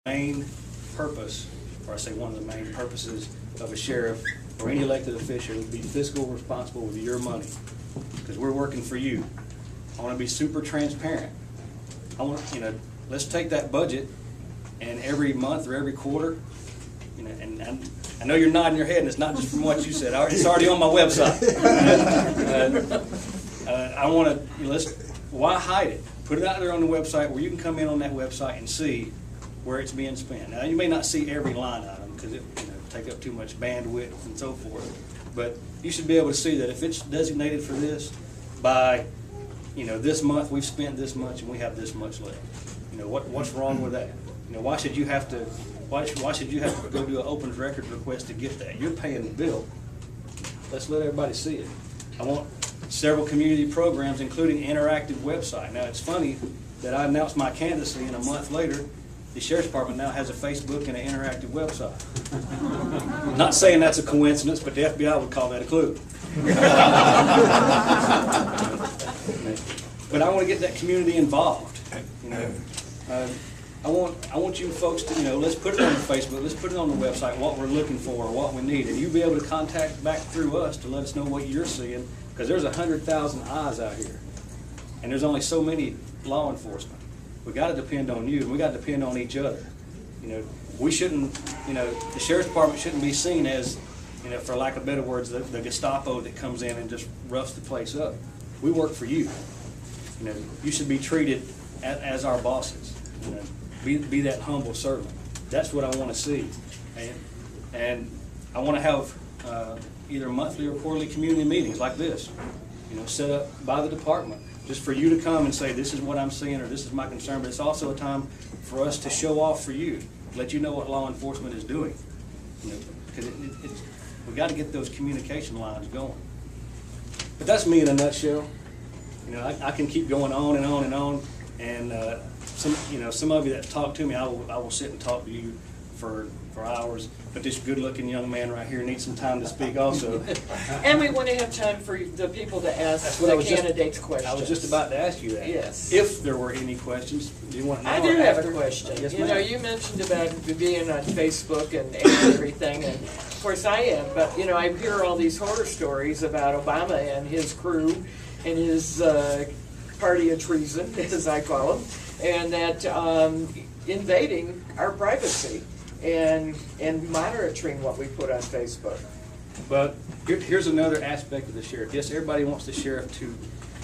main purpose, or I say one of the main purposes of a sheriff or any elected official would be fiscal responsible with your money, because we're working for you. I want to be super transparent. I want, let's take that budget and every month or every quarter, and I know you're nodding your head, and it's not just from what you said. It's already on my website. I want to, why hide it? Put it out there on the website where you can come in on that website and see where it's being spent. Now, you may not see every line item because it take up too much bandwidth and so forth, but you should be able to see that if it's designated for this, by this month we've spent this much and we have this much left. What's wrong with that? Why should you have to go do an open records request to get that? You're paying the bill. Let's let everybody see it. I want several community programs, including interactive website. Now, it's funny that I announced my candidacy, and a month later, the Sheriff's Department now has a Facebook and an interactive website. Not saying that's a coincidence, but the FBI would call that a clue. But I want to get that community involved. I want you folks to, let's put it on the Facebook, let's put it on the website, what we're looking for, what we need, and you'll be able to contact back through us to let us know what you're seeing, because there's 100,000 eyes out here, and there's only so many law enforcement. We got to depend on you, and we got to depend on each other. We shouldn't, the Sheriff's Department shouldn't be seen as, for lack of better words, the Gestapo that comes in and just roughs the place up. We work for you. You should be treated as our bosses. Be that humble servant. That's what I want to see, and I want to have either monthly or quarterly community meetings like this, set up by the department, just for you to come and say, this is what I'm seeing, or this is my concern. But it's also a time for us to show off for you, let you know what law enforcement is doing, because we got to get those communication lines going. But that's me in a nutshell. I can keep going on and on and on, and some of you that talk to me, I will sit and talk to you for hours. But this good-looking young man right here needs some time to speak also. And we want to have time for the people to ask the candidates questions. I was just about to ask you that. Yes. If there were any questions, do you want to know? I do have a question. Yes, you mentioned about being on Facebook and everything, and of course I am. But I hear all these horror stories about Obama and his crew and his party of treason, as I call them, and that invading our privacy and monitoring what we put on Facebook. But here's another aspect of the sheriff. Yes, everybody wants the sheriff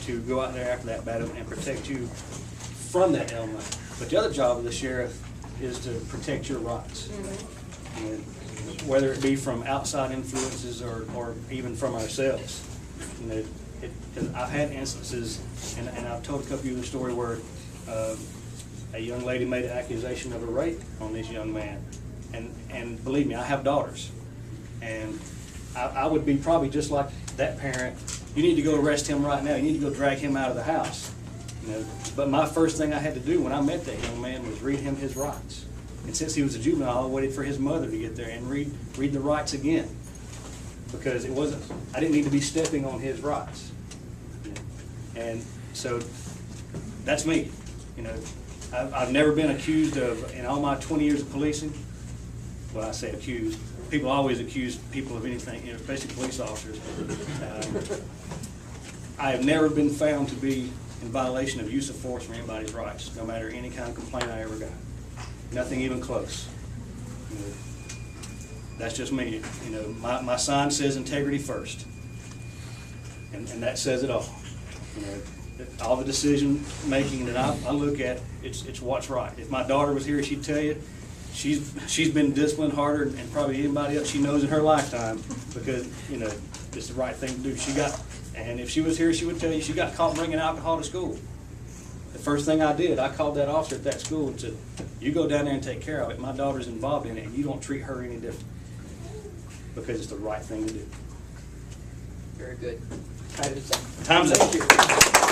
to go out there after that battle and protect you from that element. But the other job of the sheriff is to protect your rights. Mm-hmm. Whether it be from outside influences or even from ourselves. I've had instances, and I've told a couple of you the story where a young lady made an accusation of a rape on this young man. And believe me, I have daughters. And I would be probably just like that parent. You need to go arrest him right now. You need to go drag him out of the house. But my first thing I had to do when I met that young man was read him his rights. And since he was a juvenile, I waited for his mother to get there and read the rights again. Because I didn't need to be stepping on his rights. And so that's me. I've never been accused of, in all my 20 years of policing, well, I say accused, people always accuse people of anything, especially police officers. I have never been found to be in violation of use of force for anybody's rights, no matter any kind of complaint I ever got. Nothing even close. That's just me. My sign says integrity first, and that says it all. All the decision making that I look at, it's what's right. If my daughter was here, she'd tell you she's been disciplined harder than probably anybody else she knows in her lifetime, because it's the right thing to do. And if she was here, she would tell you she got caught bringing alcohol to school. The first thing I did, I called that officer at that school and said, "You go down there and take care of it. My daughter's involved in it, and you don't treat her any different, because it's the right thing to do." Very good. Time's up. Thank you.